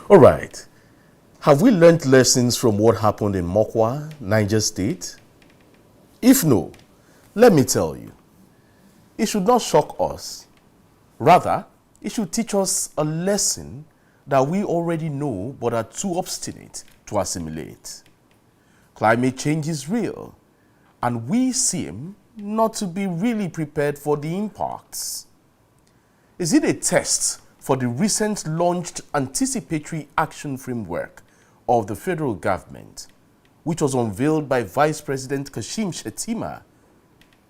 All right. Have we learned lessons from what happened in Mokwa, Niger State? If no, let me tell you, it should not shock us. Rather, it should teach us a lesson that we already know but are too obstinate to assimilate. Climate change is real, and we seem not to be really prepared for the impacts. Is it a test for the recent launched anticipatory action framework of the federal government, which was unveiled by Vice President Kashim Shettima,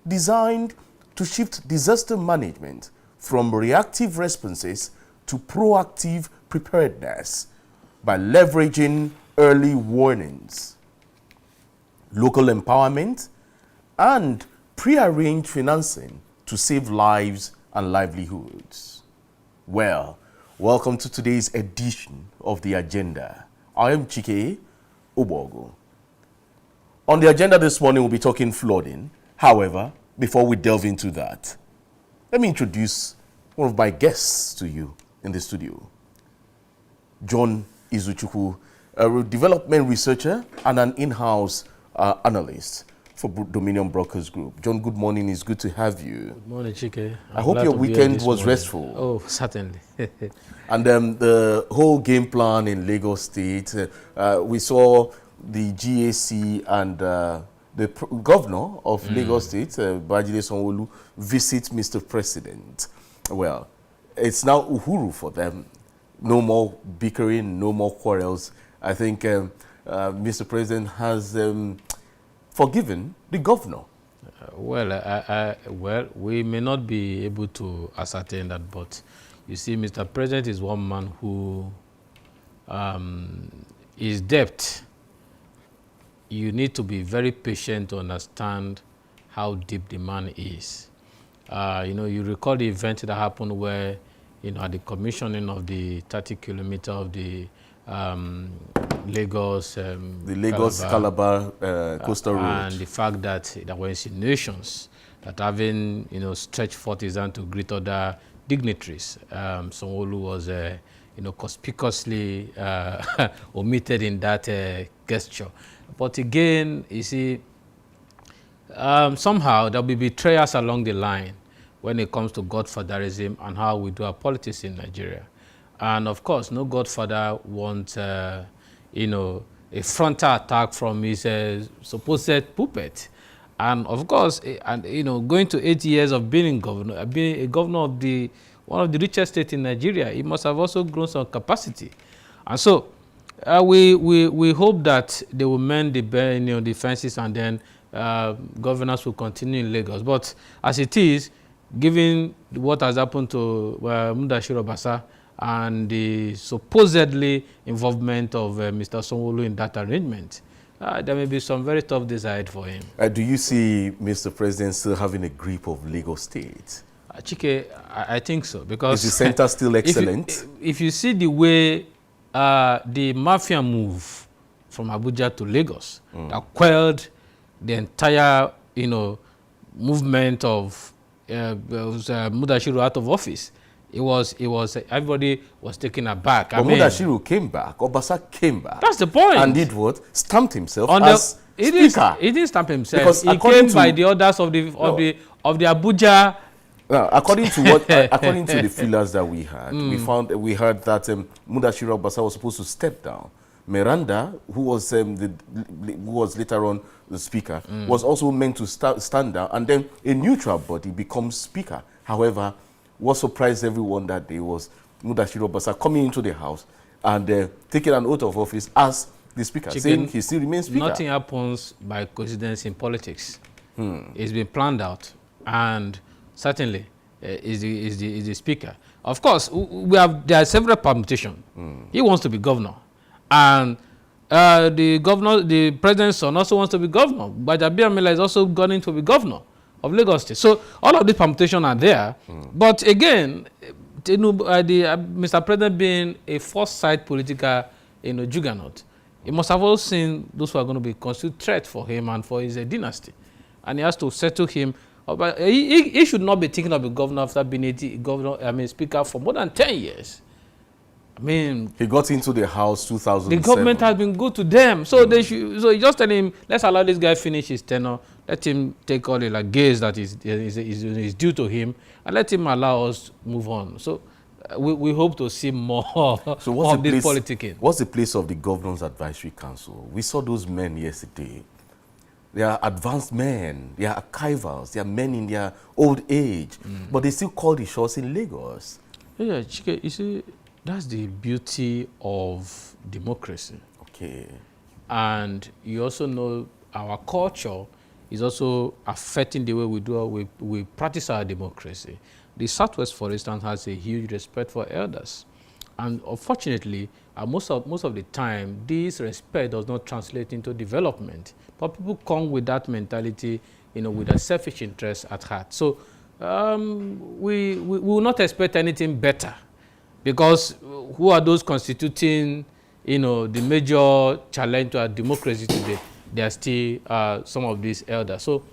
designed to shift disaster management from reactive responses to proactive preparedness by leveraging early warnings, local empowerment, and prearranged financing to save lives and livelihoods? Well, welcome to today's edition of The Agenda. I am Chike Obogo. On the agenda this morning, we'll be talking flooding. However, before we delve into that, let me introduce one of my guests to you in the studio. John Izuchukwu, a development researcher and an in-house analyst for Dominion Brokers Group. John, good morning. It's good to have you. Good morning, Chike. I hope your weekend was restful. Oh, certainly. And the whole game plan in Lagos State, we saw the GAC and the governor of Lagos State, Bajide Sanwo-Olu, visit Mr. President. Well, it's now Uhuru for them. No more bickering, no more quarrels. I think Mr. President has forgiven the governor. Well, we may not be able to ascertain that, but you see, Mr. President is one man who is debt. You need to be very patient to understand how deep the man is. You recall the event that happened where, at the commissioning of the 30 kilometer of the Lagos, the Lagos-Calabar coastal road, and the fact that there were insinuations that having stretched forth his hand to greet other dignitaries, Sanwo-Olu was conspicuously omitted in that gesture. But again, you see, somehow there will be betrayals along the line when it comes to godfatherism and how we do our politics in Nigeria. And of course, no godfather wants, a frontal attack from his supposed puppet. And of course, going to 8 years of being a governor of one of the richest states in Nigeria, he must have also grown some capacity. And so, we hope that they will mend the fences, and then governance will continue in Lagos. But as it is, given what has happened to Mudashiru Obasa and the supposedly involvement of Mr. Sanwo-Olu in that arrangement, there may be some very tough days ahead for him. Do you see Mr. President still having a grip of Lagos State? Chike, I think so, because is the center still excellent? If you see the way the mafia move from Abuja to Lagos, that quelled the entire, movement of Mudashiru out of office. It was everybody was taken aback. But Mudashiru came back. Obasa came back. That's the point. And did what? Stamped himself as speaker. He didn't stamp himself. Because he came by the orders of the Abuja. According to the feelers that we had, we heard that Mudashiru Obasa was supposed to step down. Miranda, who was later on the speaker, was also meant to stand down, and then a neutral body becomes speaker. However, what surprised everyone that day was Mudashiru Obasa coming into the house and taking an oath of office as the speaker, saying he still remains speaker. Nothing happens by coincidence in politics. It's been planned out, and certainly is the speaker. Of course, there are several permutations. He wants to be governor, and the president's son also wants to be governor. Gbajabiamila Amila is also going to be governor of Lagos State. So all of these permutations are there. But again, Mr. President being a foresight political juggernaut, he must have also seen those who are going to be constitute threat for him and for his dynasty, and he has to settle him. But he should not be thinking of a governor after being speaker for more than 10 years. I mean, he got into the house 2007. the government has been good to them, so they should. So you just tell him, let's allow this guy finish his tenure. Let him take all the like gaze that is due to him, and let him allow us move on. So we hope to see more So what's of this politicking. What's the place of the Governor's Advisory Council? We saw those men yesterday. They are advanced men. They are archivals. They are men in their old age, but they still call the shots in Lagos. Yeah, Chike, you see, that's the beauty of democracy. Okay. And you also know our culture is also affecting the way we practice our democracy. The Southwest, for instance, has a huge respect for elders. And unfortunately, most of the time, this respect does not translate into development. But people come with that mentality, with a selfish interest at heart. So we will not expect anything better, because who are those constituting, the major challenge to our democracy today? They are still some of these elders. So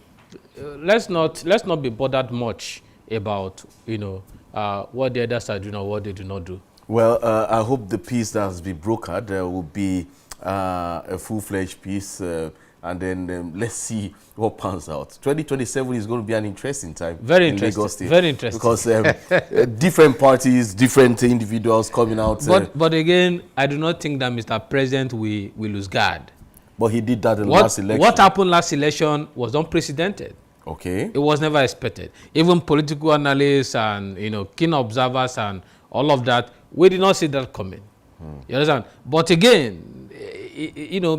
let's not be bothered much about what the elders are doing or what they do not do. Well, I hope the peace that has been brokered will be a full-fledged peace, and then let's see what pans out. 2027 is going to be an interesting time. Very interesting. Lagos State, very interesting. Because different parties, different individuals coming out. But again, I do not think that Mr. President will lose guard. But he did that in the last election. What happened last election was unprecedented. Okay. It was never expected. Even political analysts and keen observers and all of that, we did not see that coming. You understand? But again,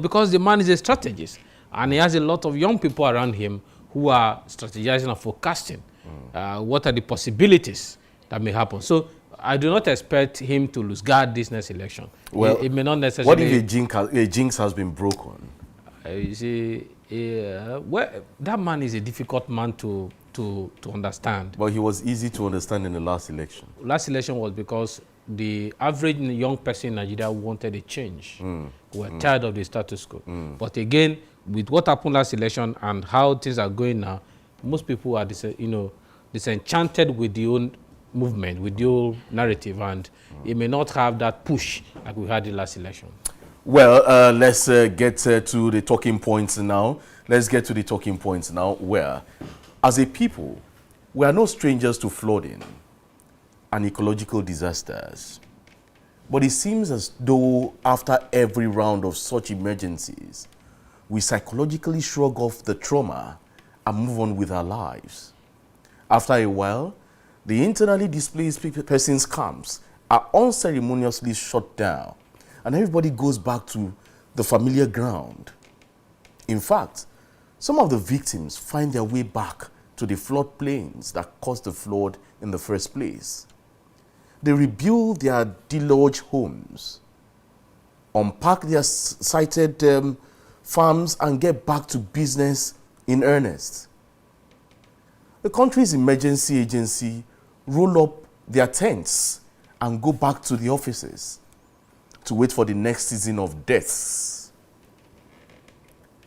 because the man is a strategist, and he has a lot of young people around him who are strategizing and forecasting what are the possibilities that may happen. So I do not expect him to lose guard this next election. Well, it may not necessarily. What if a jinx has been broken? You see, that man is a difficult man to understand. But he was easy to understand in the last election. Last election was because the average young person in Nigeria wanted a change. We were tired of the status quo. But again, with what happened last election and how things are going now, most people are disenchanted with the old movement, with the old narrative, and it may not have that push like we had in the last election. Well, let's get to the talking points now. Let's get to the talking points now, where, as a people, we are no strangers to flooding and ecological disasters. But it seems as though after every round of such emergencies, we psychologically shrug off the trauma and move on with our lives. After a while, the internally displaced persons' camps are unceremoniously shut down, and everybody goes back to the familiar ground. In fact, some of the victims find their way back to the floodplains that caused the flood in the first place. They rebuild their deluged homes, unpack their sited farms, and get back to business in earnest. The country's emergency agency roll up their tents and go back to the offices to wait for the next season of deaths.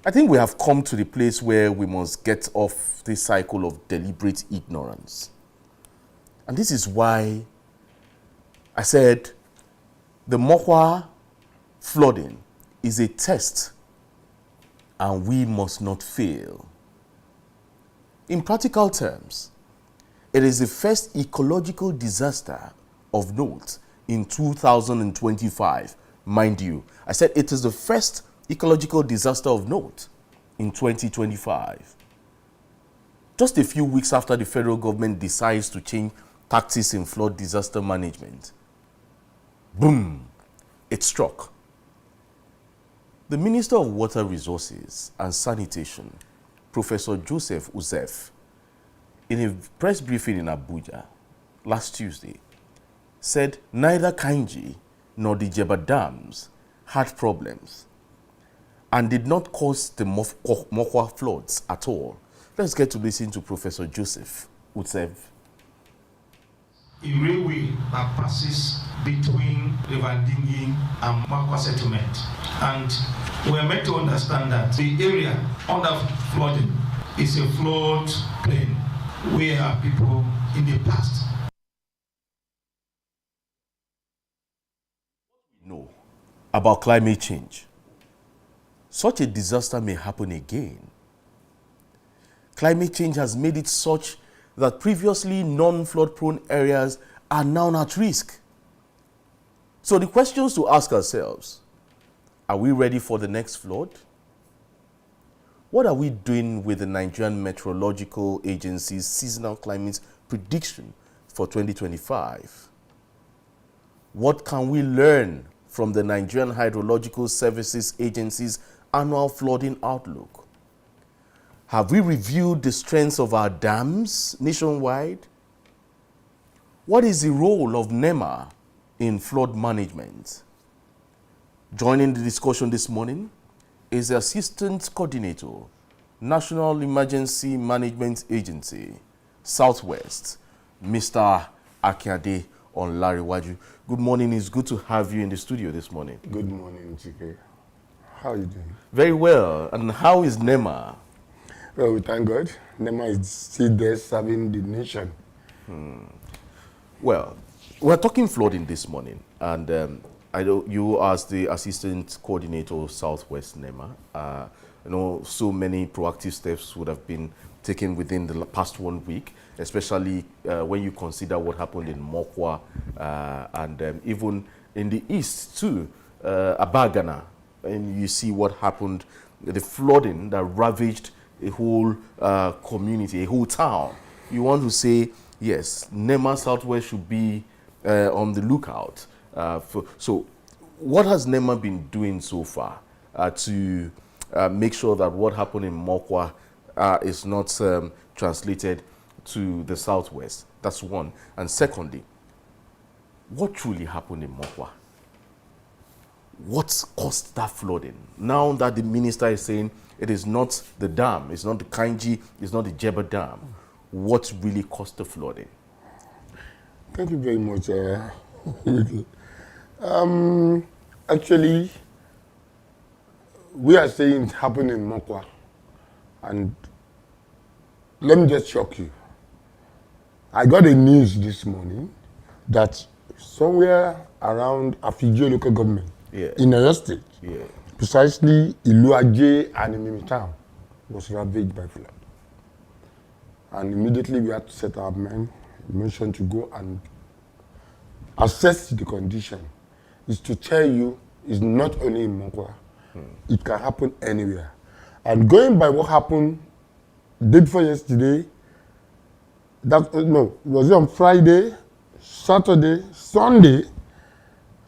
I think we have come to the place where we must get off this cycle of deliberate ignorance. And this is why I said the Mokwa flooding is a test and we must not fail. In practical terms, it is the first ecological disaster of note in 2025. Mind you, I said it is the first ecological disaster of note in 2025. Just a few weeks after the federal government decides to change tactics in flood disaster management, boom, it struck. The Minister of Water Resources and Sanitation, Professor Joseph Uzef, in a press briefing in Abuja last Tuesday, said neither Kainji nor the Jeba dams had problems and did not cause the Mokwa floods at all. Let's get to listen to Professor Joseph Uzef. A railway that passes between River Dingi and Mokwa settlement. And we're meant to understand that the area under flooding is a flood plain where people in the past about climate change. Such a disaster may happen again. Climate change has made it such that previously non-flood prone areas are now at risk. So the questions to ask ourselves, are we ready for the next flood? What are we doing with the Nigerian Meteorological Agency's seasonal climate prediction for 2025? What can we learn from the Nigerian Hydrological Services Agency's annual flooding outlook? Have we reviewed the strengths of our dams nationwide? What is the role of NEMA in flood management? Joining the discussion this morning is the Assistant Coordinator, National Emergency Management Agency, Southwest, Mr. Akiade Onlariwaju. Good morning. It's good to have you in the studio this morning. Good morning, Chike. How are you doing? Very well. And how is NEMA? Well, we thank God. NEMA is still there serving the nation. Well, we're talking flooding this morning, and I know you as the Assistant Coordinator of Southwest NEMA, so many proactive steps would have been taken within the past 1 week, especially when you consider what happened in Mokwa and even in the east too, Abagana, and you see what happened, the flooding that ravaged a whole community, a whole town. You want to say, yes, NEMA Southwest should be on the lookout. So what has NEMA been doing so far to make sure that what happened in Mokwa is not translated to the Southwest? That's one. And secondly, what truly happened in Mokwa? What caused that flooding? Now that the minister is saying it is not the dam, it's not the Kainji, it's not the Jebba Dam, what really caused the flooding? Thank you very much. Actually, we are saying it happened in Mokwa, and let me just shock you. I got a news this morning that somewhere around Afigio local government in Niger State, precisely Iluaje and Imimi town, was ravaged by flood. And immediately we had to set our men, mission to go and assess the condition. Is to tell you it's not only in Mokwa, it can happen anywhere. And going by what happened day before yesterday, was it on Friday, Saturday, Sunday,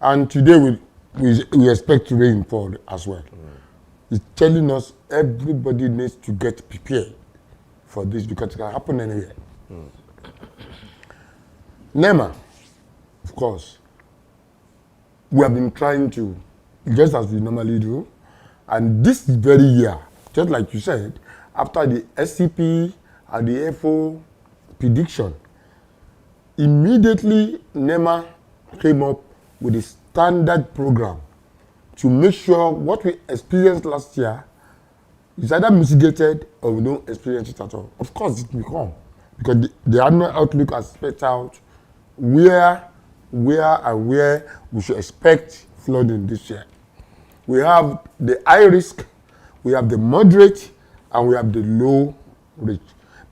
and today we expect rainfall as well. It's telling us everybody needs to get prepared for this because it can happen anywhere. NEMA, of course, we have been trying to, just as we normally do, and this very year, just like you said, after the SCP and the FO prediction, immediately NEMA came up with a standard program to make sure what we experienced last year is either mitigated or we don't experience it at all. Of course, it will come because the annual outlook has spelled out where we should expect flooding this year. We have the high risk, we have the moderate, and we have the low risk.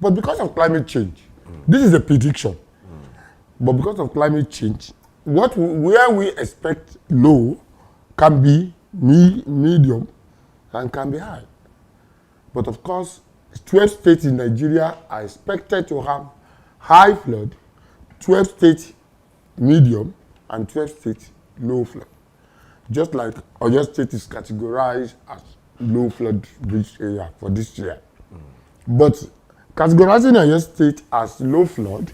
But because of climate change, this is a prediction. But because of climate change, where we expect low can be medium and can be high. But of course, 12 states in Nigeria are expected to have high flood, 12 states medium, and 12 states low flood. Just like Oyo State is categorized as low flood risk area for this year. But categorizing Oyo State as low flood,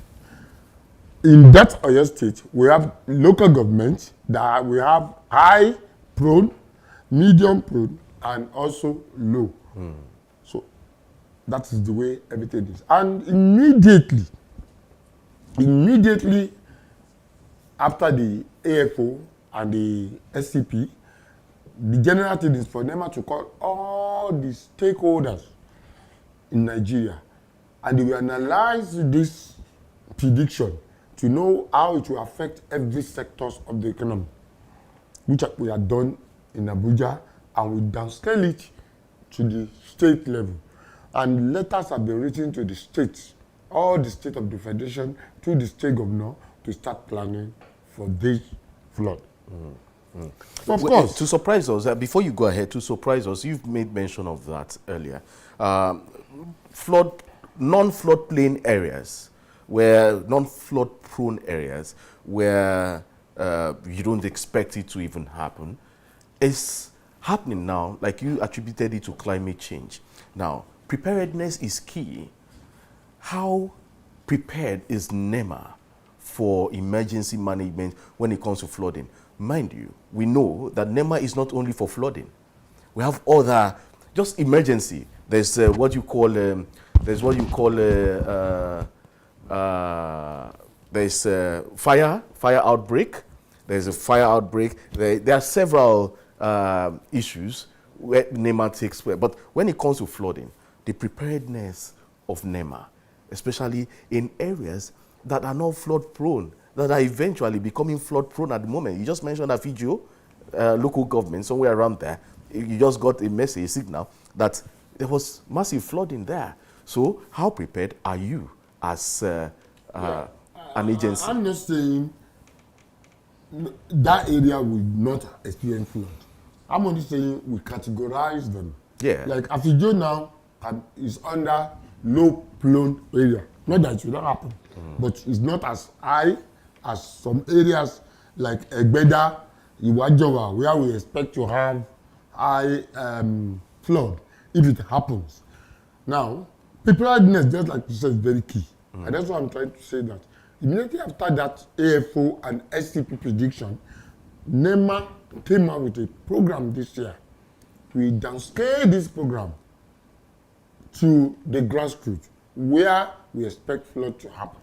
in that Oyo State, we have local governments that we have high prone, medium prone, and also low. So that is the way everything is. And immediately after the AFO and the SCP, the general thing is for NEMA to call all the stakeholders in Nigeria, and they will analyze this prediction to know how it will affect every sectors of the economy. which we are done in Abuja, and we downscale it to the state level. And letters have been written to the states, all the state of the federation, to the state governor to start planning for this flood. Of course. To surprise us, before you go ahead, to surprise us, you've made mention of that earlier. Non-floodplain areas, non-flood prone areas where you don't expect it to even happen, is happening now, like you attributed it to climate change. Now, preparedness is key. How prepared is NEMA for emergency management when it comes to flooding? Mind you, we know that NEMA is not only for flooding. We have other, just emergency. There's what you call, there's fire outbreak. There's a fire outbreak. There are several issues where NEMA takes place. But when it comes to flooding, the preparedness of NEMA, especially in areas that are not flood prone, that are eventually becoming flood prone at the moment. You just mentioned Afigio, local government, somewhere around there. You just got a message, a signal that there was massive flooding there. So how prepared are you as an agency? I'm not saying that area will not experience flood. I'm only saying we categorize them. Yeah. Like Afigio now is under low prone area. Not that it will not happen, but it's not as high as some areas like Egbeda, Iwajowa, where we expect to have high flood if it happens. Now, preparedness, just like you said, is very key. And that's why I'm trying to say that immediately after that AFO and SCP prediction, NEMA came out with a program this year. We downscale this program to the grassroots, where we expect flood to happen,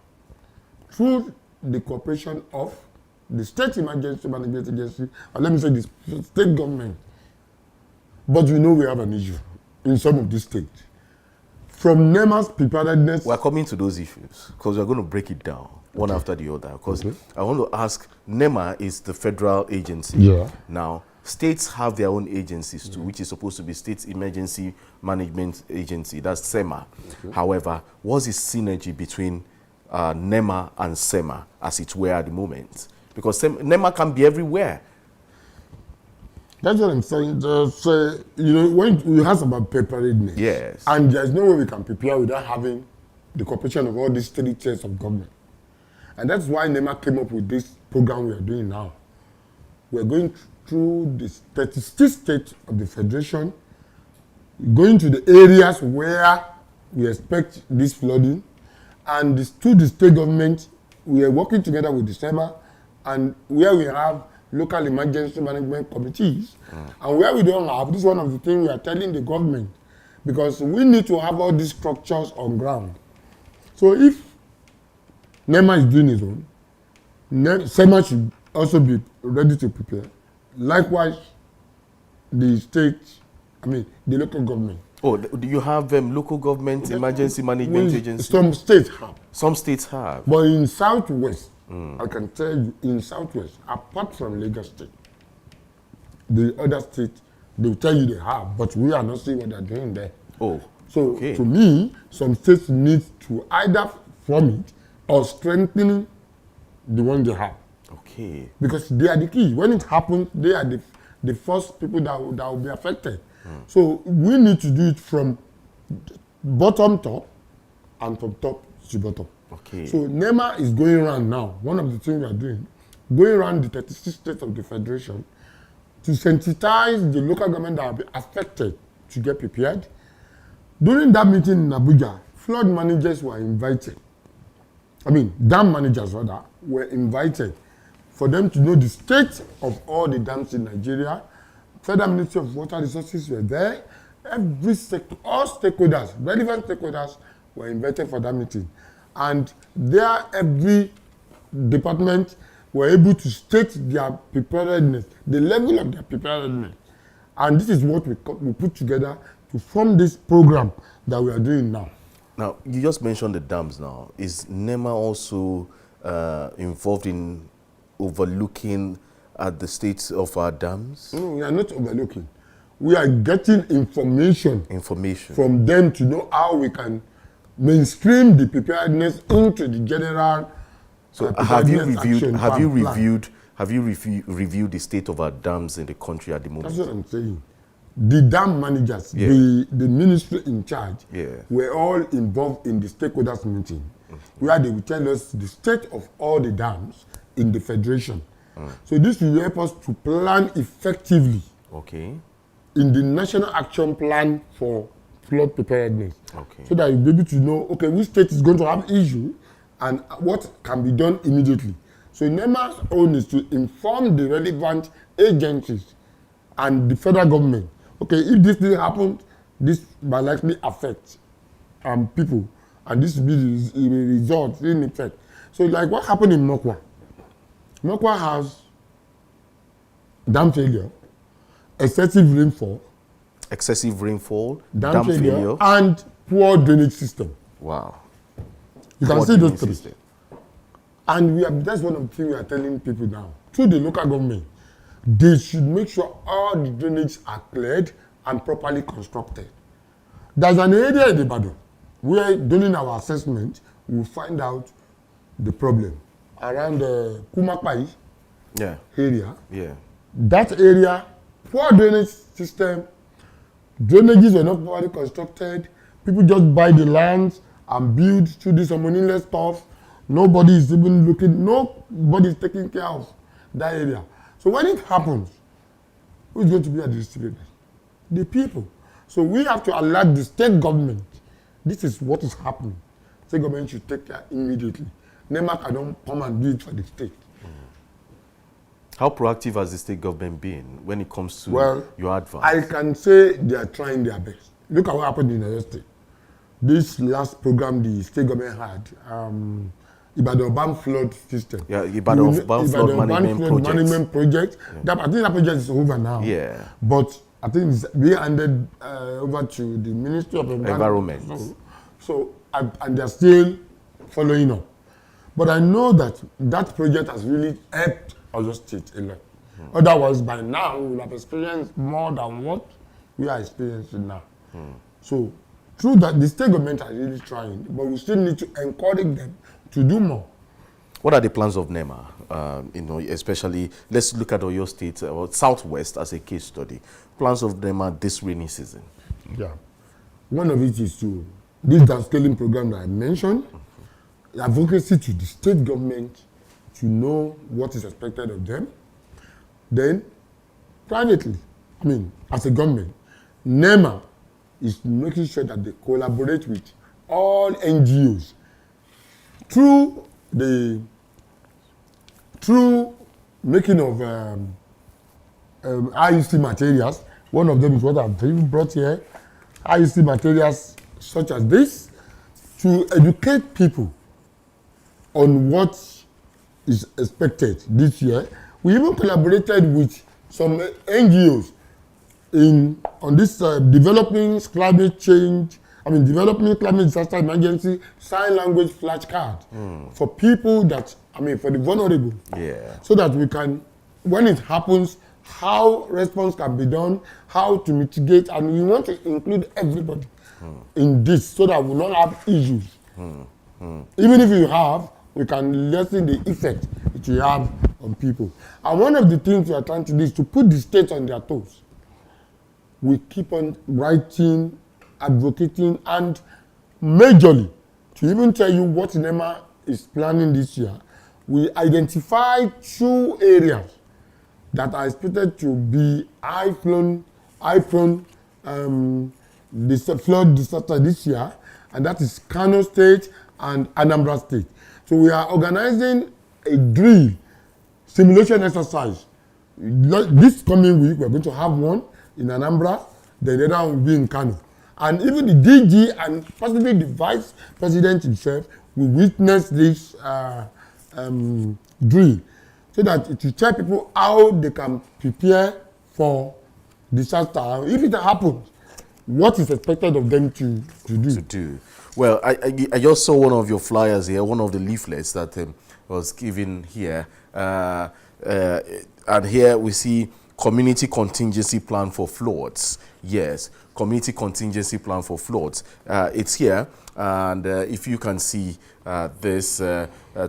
through the cooperation of the State Emergency Management Agency, or let me say the state government. But we know we have an issue in some of these states. From NEMA's preparedness... We're coming to those issues, because we're going to break it down one after the other. Because I want to ask, NEMA is the federal agency. Yeah. Now, states have their own agencies too, which is supposed to be State Emergency Management Agency, that's SEMA. However, what's the synergy between NEMA and SEMA, as it were at the moment? Because NEMA can be everywhere. That's what I'm saying. You know, when you ask about preparedness, yes, and there's no way we can prepare without having the cooperation of all these 3 tiers of government. And that's why NEMA came up with this program we are doing now. We're going through the 36 states of the Federation, going to the areas where we expect this flooding, and to the state government, we are working together with the SEMA, and where we have local emergency management committees, and where we don't have, this is one of the things we are telling the government, because we need to have all these structures on ground. So if NEMA is doing its own, SEMA should also be ready to prepare. Likewise, the state, the local government. Oh, do you have local government emergency management agency? Some states have. Some states have. But in Southwest, I can tell you, in Southwest, apart from Niger State, the other states, they will tell you they have, but we are not seeing what they're doing there. Oh, so to me, some states need to either form it or strengthen the one they have. Okay. Because they are the key. When it happens, they are the first people that will be affected. So we need to do it from bottom top and from top to bottom. Okay. So NEMA is going around now. One of the things we are doing, going around the 36 states of the Federation to sensitize the local government that will be affected to get prepared. During that meeting in Abuja, flood managers were invited. Dam managers rather, were invited for them to know the state of all the dams in Nigeria. Federal Ministry of Water Resources were there. Every sector, all stakeholders, relevant stakeholders were invited for that meeting. And there, every department were able to state their preparedness, the level of their preparedness. And this is what we put together to form this program that we are doing now. Now, you just mentioned the dams now. Is NEMA also involved in overlooking at the state of our dams? No, we are not overlooking. We are getting information from them to know how we can mainstream the preparedness into the general. So have you reviewed the state of our dams in the country at the moment? That's what I'm saying. The dam managers, the ministry in charge, were all involved in the stakeholders meeting, where they will tell us the state of all the dams in the federation. So this will help us to plan effectively in the national action plan for flood preparedness. So that you'll be able to know, okay, which state is going to have issue and what can be done immediately. So NEMA's own is to inform the relevant agencies and the federal government. Okay, if this thing happens, this might likely affect people, and this will be the result in effect. So like what happened in Mokwa. Mokwa has dam failure, excessive rainfall, dam failure, and poor drainage system. Wow. You can see those three. And that's one of the things we are telling people now. Through the local government, they should make sure all the drainage are cleared and properly constructed. There's an area in Ibadan where during our assessment, we'll find out the problem. Around the Kumakpai area. That area, poor drainage system, drainages were not properly constructed. People just buy the lands and build through this meaningless stuff. Nobody is even looking, nobody is taking care of that area. So when it happens, who is going to be at the distributor? The people. So we have to alert the state government. This is what is happening. State government should take care immediately. NEMA cannot come and do it for the state. How proactive has the state government been when it comes to your advice? I can say they are trying their best. Look at what happened in Niger State. This last program the state government had, Ibadan Urban Flood System. Ibadan Urban Flood Management Project. I think that project is over now. But I think it's being handed over to the Ministry of Environment. And they're still following up. But I know that that project has really helped Oyo State a lot. Otherwise, by now, we will have experienced more than what we are experiencing now. So, through that, the state government are really trying, but we still need to encourage them to do more. What are the plans of NEMA? Especially, let's look at Oyo State, Southwest as a case study. Plans of NEMA this rainy season. One of it is to, this downscaling program that I mentioned, advocacy to the state government to know what is expected of them. Then, privately, as a government, NEMA is making sure that they collaborate with all NGOs through making of IUC materials. One of them is what I've brought here. IUC materials such as this to educate people on what is expected this year. We even collaborated with some NGOs on this developing climate disaster emergency sign language flashcard for people that, for the vulnerable. So that we can, when it happens, how response can be done, how to mitigate, and we want to include everybody in this so that we will not have issues. Even if you have, we can lessen the effect it will have on people. And one of the things we are trying to do is to put the states on their toes. We keep on writing, advocating, and majorly, to even tell you what NEMA is planning this year, we identified 2 areas that are expected to be high-prone flood disaster this year, and that is Kano State and Anambra State. So we are organizing a drill simulation exercise. This coming week, we're going to have one in Anambra, the other will be in Kano. And even the DG and possibly the Vice President himself will witness this drill so that it will tell people how they can prepare for disaster. If it happens, what is expected of them to do. Well, I just saw one of your flyers here, one of the leaflets that was given here. and here we see community contingency plan for floods. Yes, community contingency plan for floods. It's here, and if you can see this,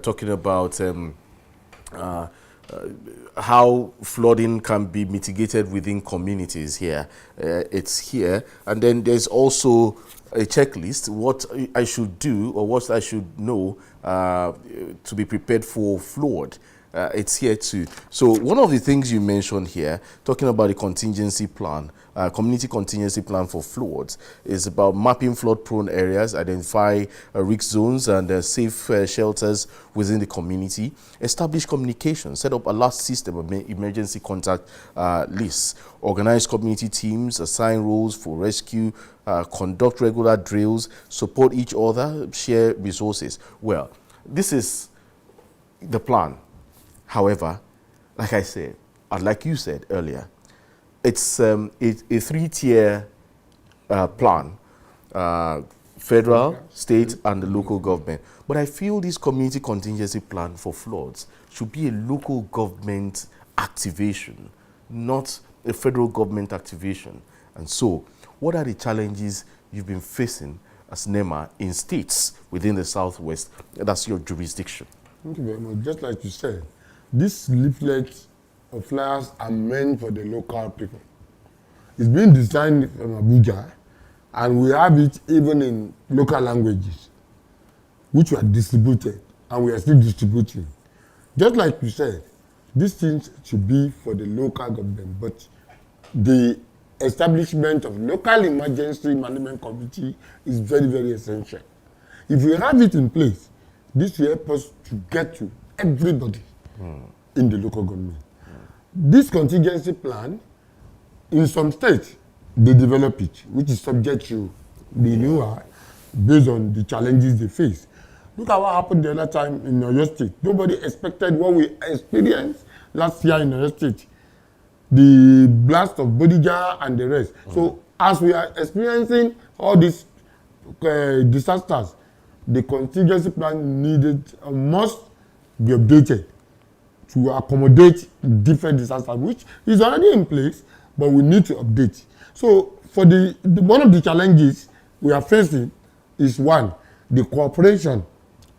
talking about how flooding can be mitigated within communities here. It's here. And then there's also a checklist, what I should do or what I should know to be prepared for flood. It's here too. So one of the things you mentioned here, talking about the contingency plan, community contingency plan for floods, is about mapping flood-prone areas, identify risk zones and safe shelters within the community, establish communication, set up a alert system of emergency contact lists, organize community teams, assign roles for rescue, conduct regular drills, support each other, share resources. Well, this is the plan. However, like I said, and like you said earlier, it's a three-tier plan, federal, state, and the local government. But I feel this community contingency plan for floods should be a local government activation, not a federal government activation. And so, what are the challenges you've been facing as NEMA in states within the Southwest? That's your jurisdiction. Thank you very much. Just like you said, these leaflets or flyers are meant for the local people. It's been designed from Abuja, and we have it even in local languages, which were distributed, and we are still distributing. Just like you said, these things should be for the local government, but the establishment of local emergency management committee is very, very essential. If we have it in place, this will help us to get to everybody in the local government. This contingency plan, in some states, they develop it, which is subject to renewal based on the challenges they face. Look at what happened the other time in Niger State. Nobody expected what we experienced last year in Niger State. The blast of Bodija and the rest. So as we are experiencing all these disasters, the contingency plan needed must be updated to accommodate different disasters, which is already in place, but we need to update. So for the one of the challenges we are facing is one, the cooperation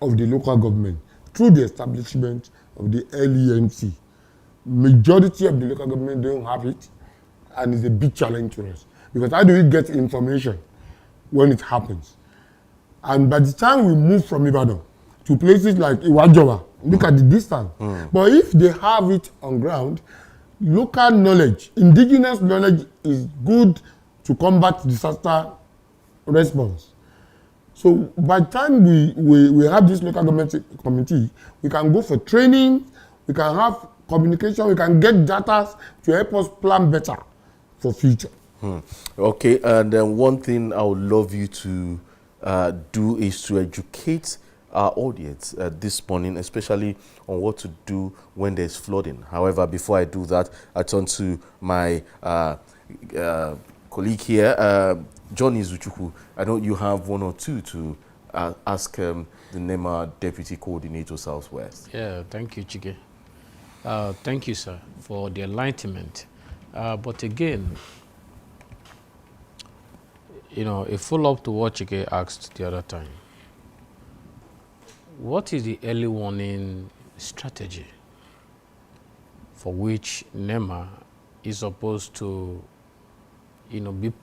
of the local government through the establishment of the LENC. Majority of the local government don't have it, and it's a big challenge to us. Because how do we get information when it happens? And by the time we move from Ibadan to places like Iwajowa, look at the distance. But if they have it on ground, local knowledge, indigenous knowledge is good to combat disaster response. So by the time we have this local government committee, we can go for training, we can have communication, we can get data to help us plan better for future. Okay, and then one thing I would love you to do is to educate our audience this morning, especially on what to do when there's flooding. However, before I do that, I turn to my colleague here, John Izuchukwu. I know you have one or two to ask the NEMA Deputy Coordinator Southwest. Yeah, thank you, Chike. Thank you, sir, for the enlightenment. But again, you know, a follow-up to what Chike asked the other time. What is the early warning strategy for which NEMA is supposed to, you know,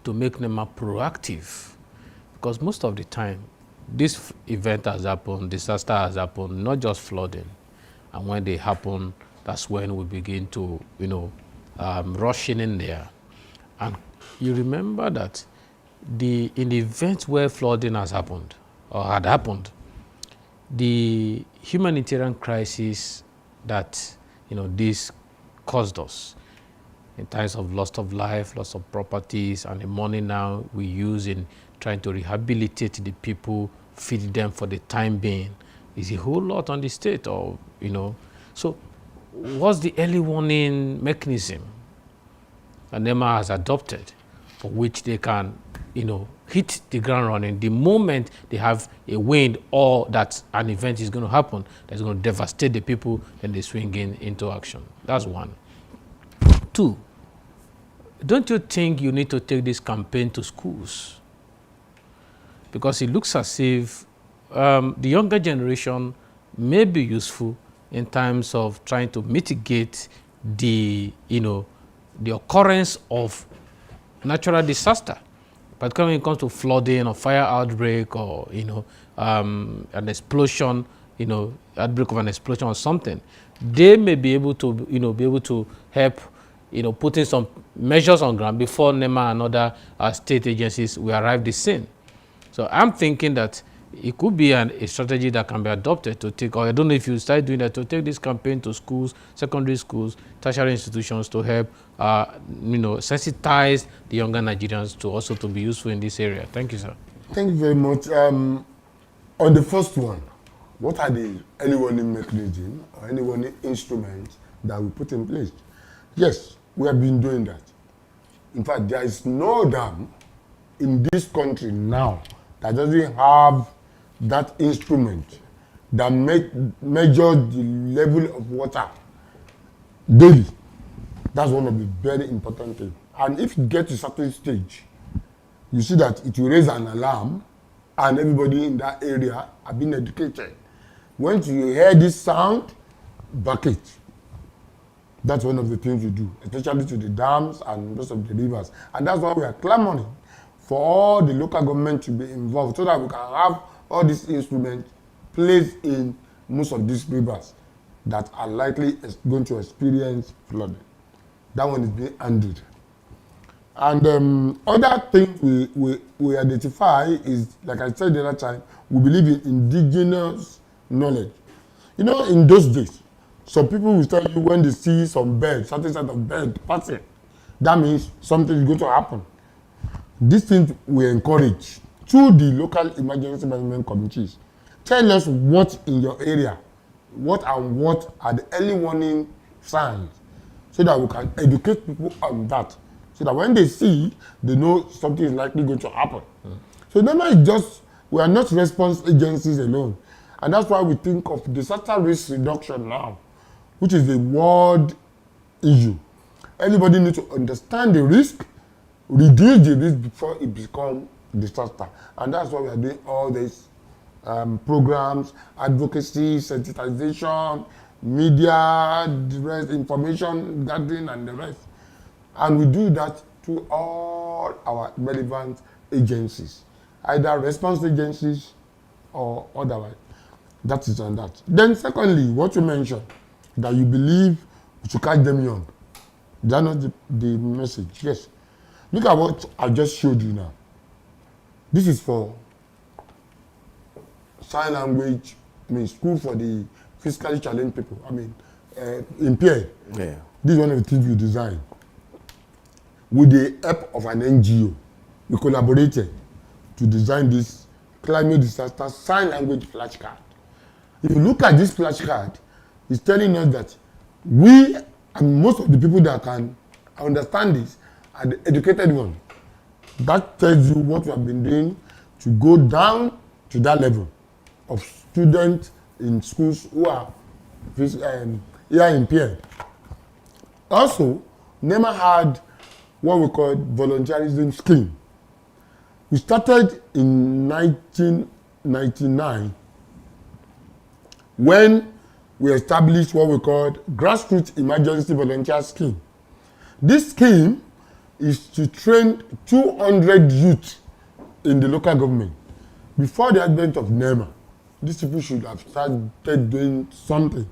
to make NEMA proactive? Because most of the time, this event has happened, disaster has happened, not just flooding. And when they happen, that's when we begin to, you know, rushing in there. And you remember that in the event where flooding has happened, or had happened, the humanitarian crisis that, you know, this caused us in terms of loss of life, loss of properties, and the money now we use in trying to rehabilitate the people, feed them for the time being, is a whole lot on the state, or, you know. So what's the early warning mechanism that NEMA has adopted for which they can hit the ground running the moment they have a wind or that an event is going to happen that's going to devastate the people, then they swing into action. That's one. Two, don't you think you need to take this campaign to schools? Because it looks as if the younger generation may be useful in terms of trying to mitigate the occurrence of natural disaster, particularly when it comes to flooding or fire outbreak or an explosion, outbreak of an explosion or something. They may be able to help putting some measures on ground before NEMA and other state agencies will arrive the scene. So I'm thinking that it could be a strategy that can be adopted to take, or I don't know if you start doing that, to take this campaign to schools, secondary schools, tertiary institutions to help, sensitize the younger Nigerians to also to be useful in this area. Thank you, sir. Thank you very much. On the first one, what are the early warning mechanism or early warning instruments that we put in place? Yes, we have been doing that. In fact, there is no dam in this country now that doesn't have that instrument that measures the level of water daily. That's one of the very important things. And if you get to a certain stage, you see that it will raise an alarm and everybody in that area have been educated. Once you hear this sound, back it. That's one of the things we do, especially to the dams and most of the rivers. And that's why we are clamoring for all the local government to be involved so that we can have all these instruments placed in most of these rivers that are likely going to experience flooding. That one is being handled. And other things we identify is, like I said the other time, we believe in indigenous knowledge. In those days, some people will tell you when they see some bird, certain set of bird passing, that means something is going to happen. These things we encourage through the local emergency management committees. Tell us what in your area, what are the early warning signs, so that we can educate people on that, so that when they see, they know something is likely going to happen. So we are not response agencies alone. And that's why we think of disaster risk reduction now, which is a world issue. Everybody needs to understand the risk, reduce the risk before it becomes disaster. And that's why we are doing all these programs, advocacy, sensitization, media, the rest, information gathering, and the rest. And we do that to all our relevant agencies, either response agencies or otherwise. That is on that. Then secondly, what you mentioned, that you believe we should catch them young. That's not the message. Yes. Look at what I just showed you now. This is for sign language, school for the physically challenged people, impaired. Yeah. This is one of the things we designed. With the help of an NGO, we collaborated to design this climate disaster sign language flashcard. If you look at this flashcard, it's telling us that we and most of the people that can understand this are the educated ones. That tells you what we have been doing to go down to that level of students in schools who are impaired. Also, NEMA had what we call volunteerism scheme. We started in 1999 when we established what we called grassroots emergency volunteer scheme. This scheme is to train 200 youth in the local government. Before the advent of NEMA, these people should have started doing something.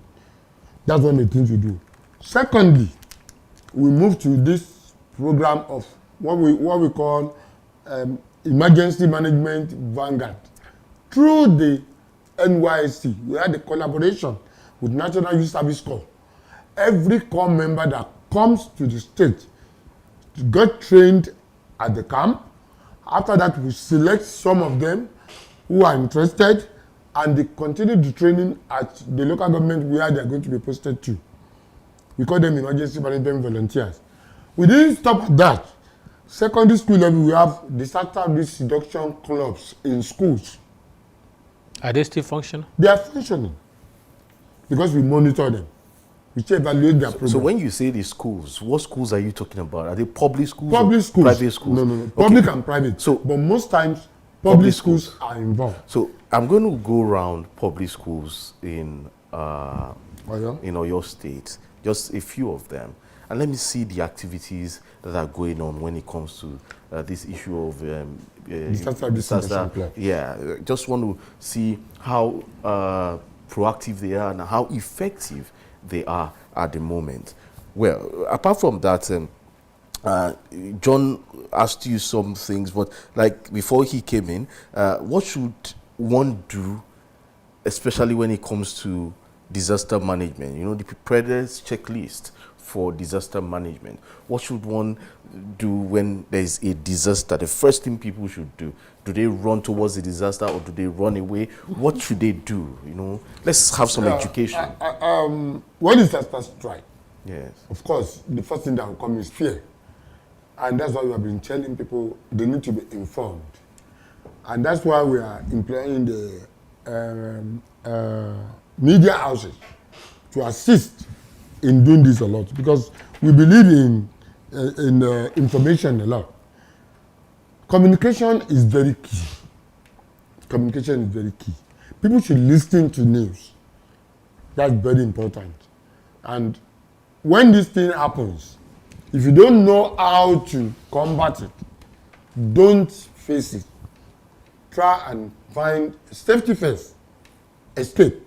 That's one of the things we do. Secondly, we moved to this program of what we call emergency management vanguard. Through the NYSC, we had a collaboration with National Youth Service Corps. Every corps member that comes to the state to get trained at the camp. After that, we select some of them who are interested, and they continue the training at the local government where they are going to be posted to. We call them emergency management volunteers. We didn't stop at that. Secondary school level, we have disaster risk reduction clubs in schools. Are they still functional? They are functioning because we monitor them. We evaluate their program. So when you say the schools, what schools are you talking about? Are they public schools? Public schools. Private schools? No. Public and private. So, but most times, public schools are involved. So I'm going to go around public schools in Oyo State, just a few of them, and let me see the activities that are going on when it comes to this issue of disaster. Yeah, just want to see how proactive they are and how effective they are at the moment. Well, apart from that, John asked you some things, but like before he came in, what should one do, especially when it comes to disaster management? You know, the preparedness checklist for disaster management. What should one do when there is a disaster? The first thing people should do they run towards the disaster or do they run away? What should they do? You know, let's have some education. When disaster strike, yes, of course, the first thing that will come is fear. And that's why we have been telling people they need to be informed. And that's why we are employing the media houses to assist in doing this a lot, because we believe in information a lot. Communication is very key. Communication is very key. People should listen to news. That's very important. And when this thing happens, if you don't know how to combat it, don't face it. Try and find safety first. Escape.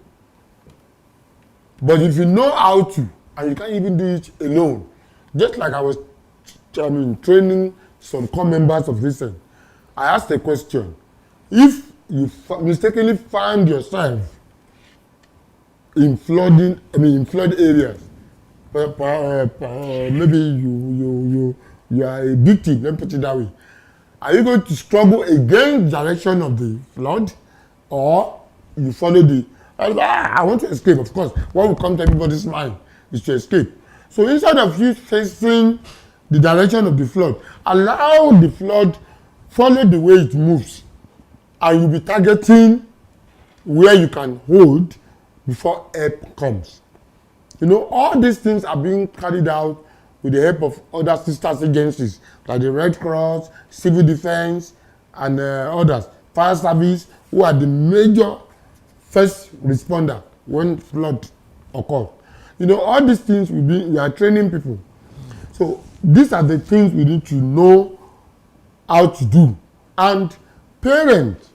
But if you know how to, and you can't even do it alone, just like I was training some core members of recent, I asked a question. If you mistakenly find yourself in flood areas, maybe you are a victim, let me put it that way, are you going to struggle against the direction of the flood, or you follow the I want to escape? Of course, what will come to everybody's mind is to escape. So instead of you facing the direction of the flood, allow the flood follow the way it moves, and you'll be targeting where you can hold before help comes. You know, all these things are being carried out with the help of other sisters agencies like the Red Cross, Civil Defense, and others, Fire Service, who are the major first responder when flood occurs. You know, all these things we are training people. So these are the things we need to know how to do. And parents,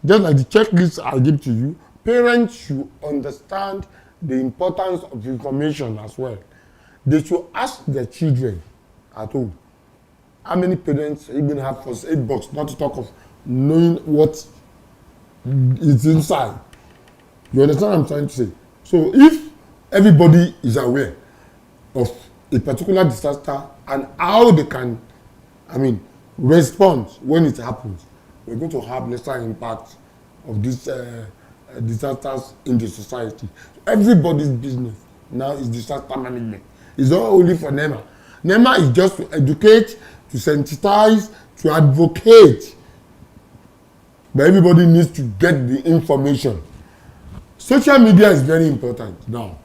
just like the checklist I give to you, parents should understand the importance of information as well. They should ask their children at home. How many parents even have first aid box, not to talk of knowing what is inside? You understand what I'm trying to say? So if everybody is aware of a particular disaster and how they can, respond when it happens, we're going to have lesser impact of these disasters in the society. Everybody's business now is disaster management. It's not only for NEMA. NEMA is just to educate, to sensitize, to advocate. But everybody needs to get the information. Social media is very important now.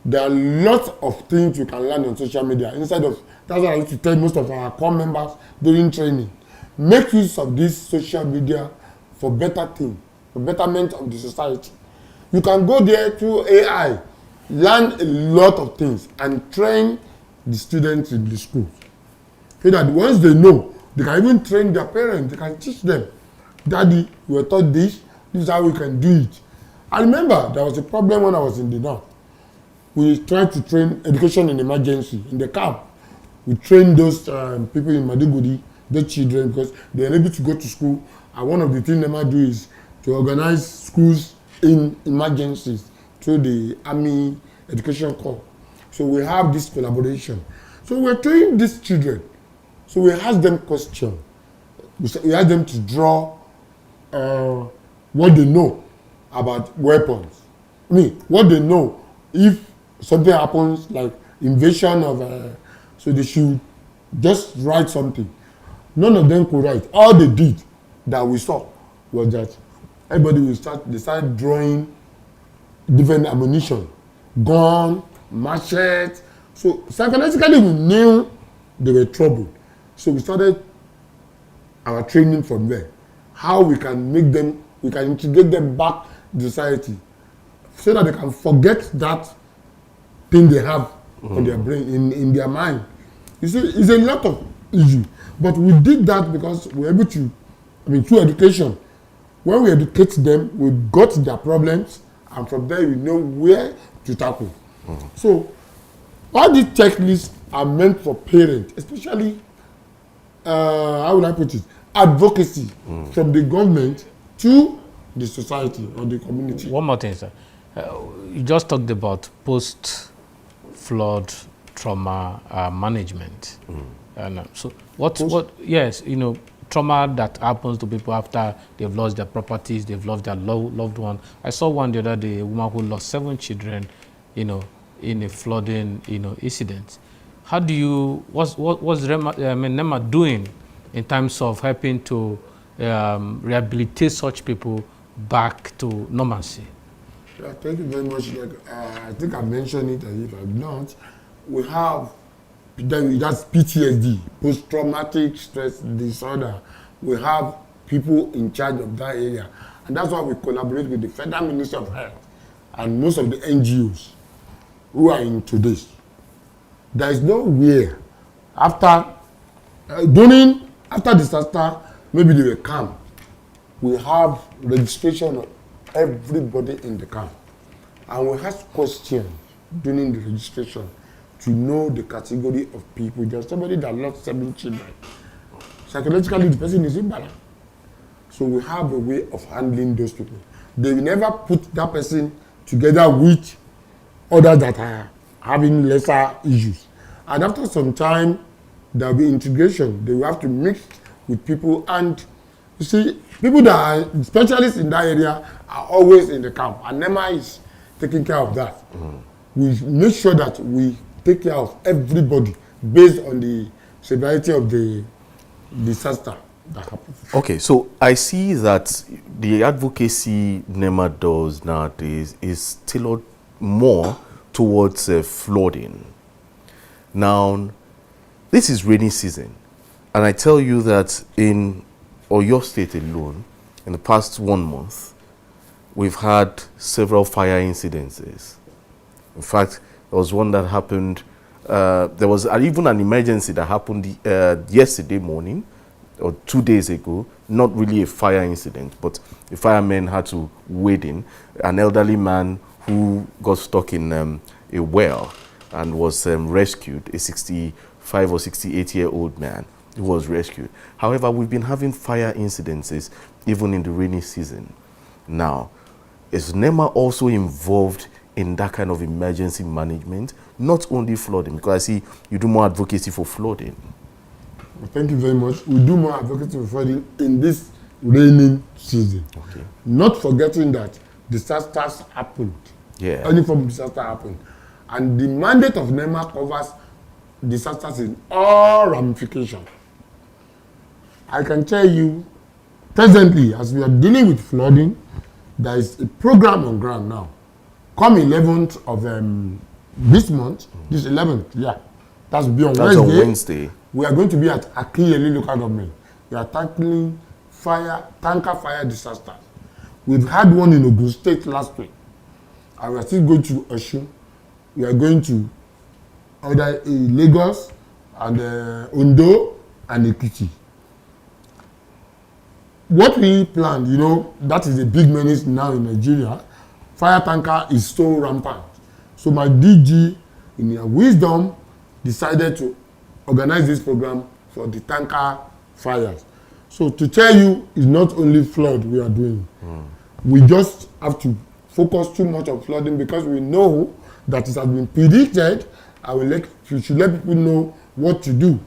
There are lots of things you can learn on social media. Instead of, that's what I used to tell most of our core members during training. Make use of this social media for better things, for betterment of the society. You can go there through AI, learn a lot of things, and train the students in the schools. So that once they know, they can even train their parents, they can teach them. Daddy, we were taught this is how we can do it. I remember there was a problem when I was in the north. We tried to train education in emergency in the camp. We trained those people in Maiduguri, those children, because they are able to go to school. And one of the things they might do is to organize schools in emergencies through the Army Education Corps. So we have this collaboration. So we're training these children. So we ask them questions. We ask them to draw what they know about weapons. What they know if something happens like invasion of, so they should just write something. None of them could write. All they did that we saw was that everybody they started drawing different ammunition, gun, machete. So psychologically we knew they were troubled. So we started our training from there. How we can integrate them back to society so that they can forget that thing they have on their brain, in their mind. You see, it's a lot of issue. But we did that because we're able to, through education. When we educate them, we got their problems, and from there we know where to tackle. So all these checklists are meant for parents, especially, how would I put it, advocacy from the government to the society or the community. One more thing, sir. You just talked about post-flood trauma management. And so yes, trauma that happens to people after they've lost their properties, they've lost their loved one. I saw one the other day, a woman who lost 7 children, in a flooding, incident. How do you, what's NEMA doing in terms of helping to rehabilitate such people back to normalcy? Yeah, thank you very much. I think I mentioned it, and if I'm not, we have, that's PTSD, post-traumatic stress disorder. We have people in charge of that area. And that's why we collaborate with the Federal Ministry of Health and most of the NGOs who are into this. There is nowhere after disaster, maybe they will come. We have registration of everybody in the camp. And we ask questions during the registration to know the category of people. There's somebody that lost 7 children. Psychologically, the person is imbalanced. So we have a way of handling those people. They will never put that person together with others that are having lesser issues. And after some time, there will be integration. They will have to mix with people. And you see, people that are specialists in that area are always in the camp. And NEMA is taking care of that. We make sure that we take care of everybody based on the severity of the disaster that happens. Okay, so I see that the advocacy NEMA does nowadays is tailored more towards flooding. Now, this is rainy season, and I tell you that in Oyo State alone, in the past 1 month, we've had several fire incidences. In fact, there was one that happened, there was even an emergency that happened yesterday morning, or 2 days ago, not really a fire incident, but the firemen had to wade in. An elderly man who got stuck in a well and was rescued, a 65 or 68-year-old man who was rescued. However, we've been having fire incidences even in the rainy season. Now, is NEMA also involved in that kind of emergency management, not only flooding? Because I see you do more advocacy for flooding. Thank you very much. We do more advocacy for flooding in this raining season. Okay. Not forgetting that disasters happened. Yeah. Any form of disaster happened. And the mandate of NEMA covers disasters in all ramifications. I can tell you, presently, as we are dealing with flooding, there is a program on ground now. Come 11th of this month, this 11th, yeah, that's be on Wednesday. On Wednesday. We are going to be at Akinyele local government. We are tackling tanker fire disasters. We've had one in Ogun State last week, and we are still going to Osun. We are going to other Lagos and Ondo and Ekiti. What we planned, that is a big menace now in Nigeria. Fire tanker is so rampant. So my DG, in their wisdom, decided to organize this program for the tanker fires. So to tell you, it's not only flood we are doing. We just have to focus too much on flooding because we know that it has been predicted, and we should let people know what to do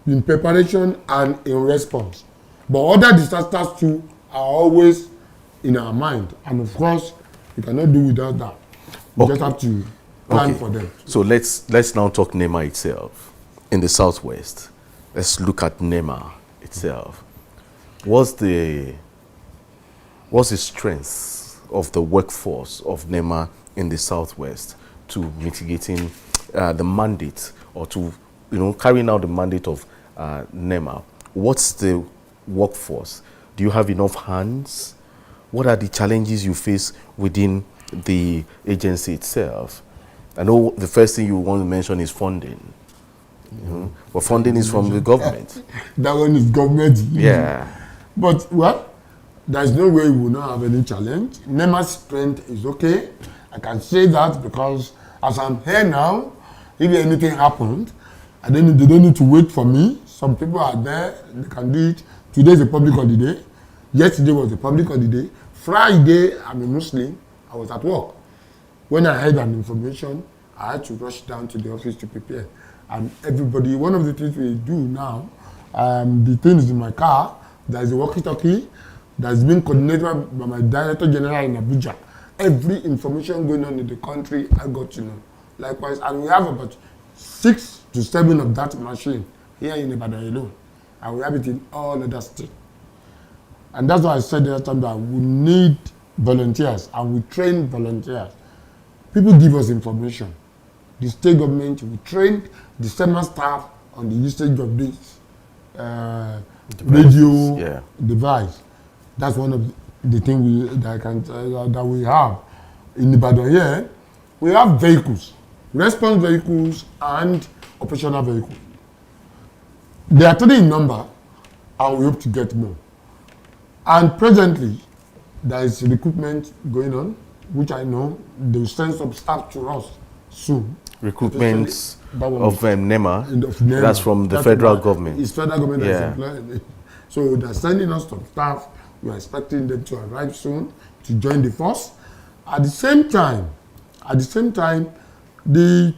in preparation and in response. But other disasters too are always in our mind. And of course, we cannot do without that. We just have to plan for them. So let's now talk NEMA itself. In the Southwest, let's look at NEMA itself. What's the strength of the workforce of NEMA in the Southwest to mitigating the mandate, or to carrying out the mandate of NEMA? What's the workforce? Do you have enough hands? What are the challenges you face within the agency itself? I know the first thing you want to mention is funding. But funding is from the government. That one is government. Yeah. But, well, there's no way we will not have any challenge. NEMA's strength is okay. I can say that because as I'm here now, if anything happened, they don't need to wait for me. Some people are there, they can do it. Today is a public holiday. Yesterday was a public holiday. Friday, I'm a Muslim, I was at work. When I heard an information, I had to rush down to the office to prepare. And everybody, one of the things we do now, the thing is in my car, there's a walkie-talkie that's been coordinated by my Director General in Abuja. Every information going on in the country, I got to know. Likewise, and we have about 6 to 7 of that machine here in Ibadan alone. And we have it in all other states. And that's why I said the other time that we need volunteers, and we train volunteers. People give us information. The state government, we train the SEMA staff on the usage of this radio device. That's one of the things that we have. In Ibadan here, we have vehicles, response vehicles and operational vehicles. They are 3 in number, and we hope to get more. And presently, there is recruitment going on, which I know they will send some staff to us soon. Recruitment of NEMA, that's from the federal government. It's federal government that's employing. So they're sending us some staff. We're expecting them to arrive soon to join the force. At the same time, the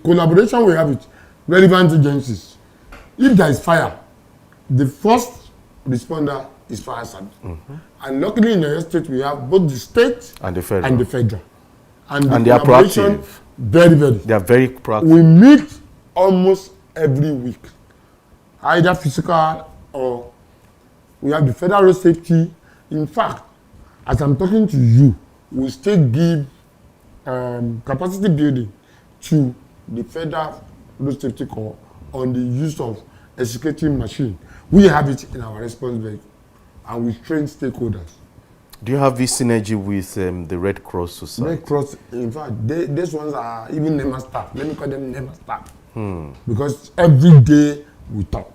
collaboration we have with relevant agencies. If there is fire, the first responder is fire service. And luckily in Niger State, we have both the state and the federal. And they are proactive. Very, very. They are very proactive. We meet almost every week, either physical or we have the federal road safety. In fact, as I'm talking to you, we still give capacity building to the federal road safety corps on the use of executing machine. We have it in our response vehicle, and we train stakeholders. Do you have this synergy with the Red Cross Society? Red Cross, in fact, these ones are even NEMA staff. Let me call them NEMA staff. Because every day we talk.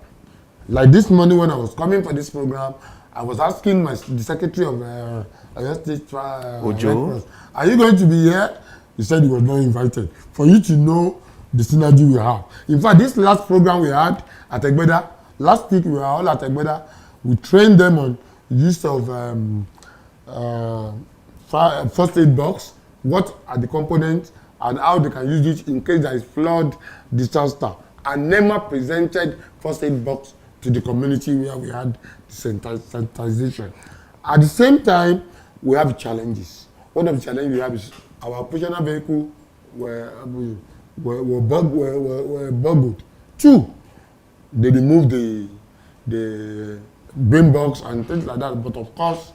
Like this morning when I was coming for this program, I was asking the secretary of Niger State Red Cross, are you going to be here? He said he was not invited. For you to know the synergy we have. In fact, this last program we had at Egbeda, last week we were all at Egbeda, we trained them on use of first aid box, what are the components, and how they can use it in case there is flood disaster. And NEMA presented first aid box to the community where we had sensitization. At the same time, we have challenges. One of the challenges we have is our operational vehicle were boggled. 2, they removed the brain box and things like that. But of course,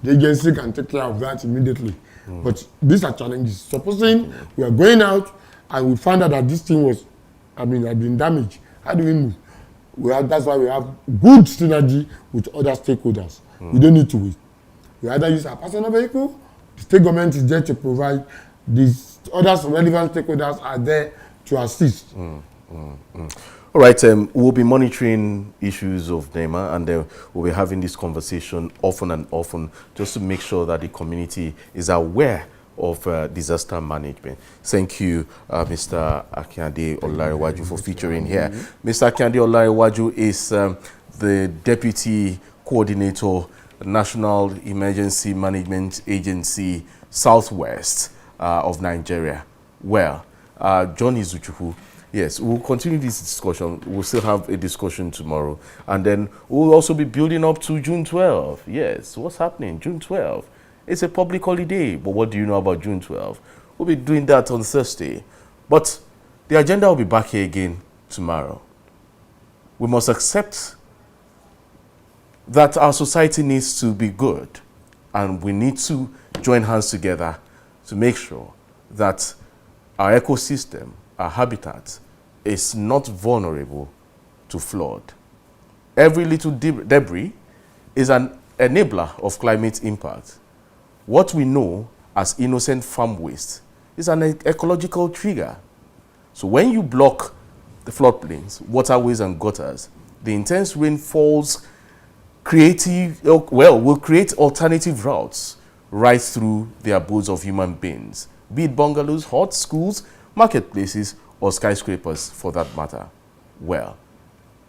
the agency can take care of that immediately. But these are challenges. Supposing we are going out and we find out that this thing had been damaged, how do we move? That's why we have good synergy with other stakeholders. We don't need to wait. We either use our personal vehicle, the state government is there to provide, these other relevant stakeholders are there to assist. All right, we'll be monitoring issues of NEMA, and we'll be having this conversation often and often just to make sure that the community is aware of disaster management. Thank you, Mr. Akinade Olarewaju, for featuring here. Mr. Akinade Olarewaju is the Deputy Coordinator, National Emergency Management Agency, Southwest of Nigeria. Well, John Izuchukwu, yes, we'll continue this discussion. We'll still have a discussion tomorrow. And then we'll also be building up to June 12th. Yes, what's happening? June 12th. It's a public holiday, but what do you know about June 12th? We'll be doing that on Thursday. But the agenda will be back here again tomorrow. We must accept that our society needs to be good, and we need to join hands together to make sure that our ecosystem, our habitat, is not vulnerable to flood. Every little debris is an enabler of climate impact. What we know as innocent farm waste is an ecological trigger. So when you block the floodplains, waterways and gutters, the intense rainfalls will create alternative routes right through the abodes of human beings, be it bungalows, huts, schools, marketplaces, or skyscrapers for that matter. Well,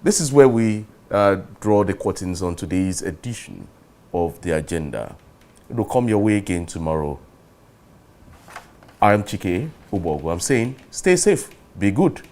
this is where we draw the curtains on today's edition of The Agenda. It will come your way again tomorrow. I am Chike Ubogu. I'm saying stay safe, be good.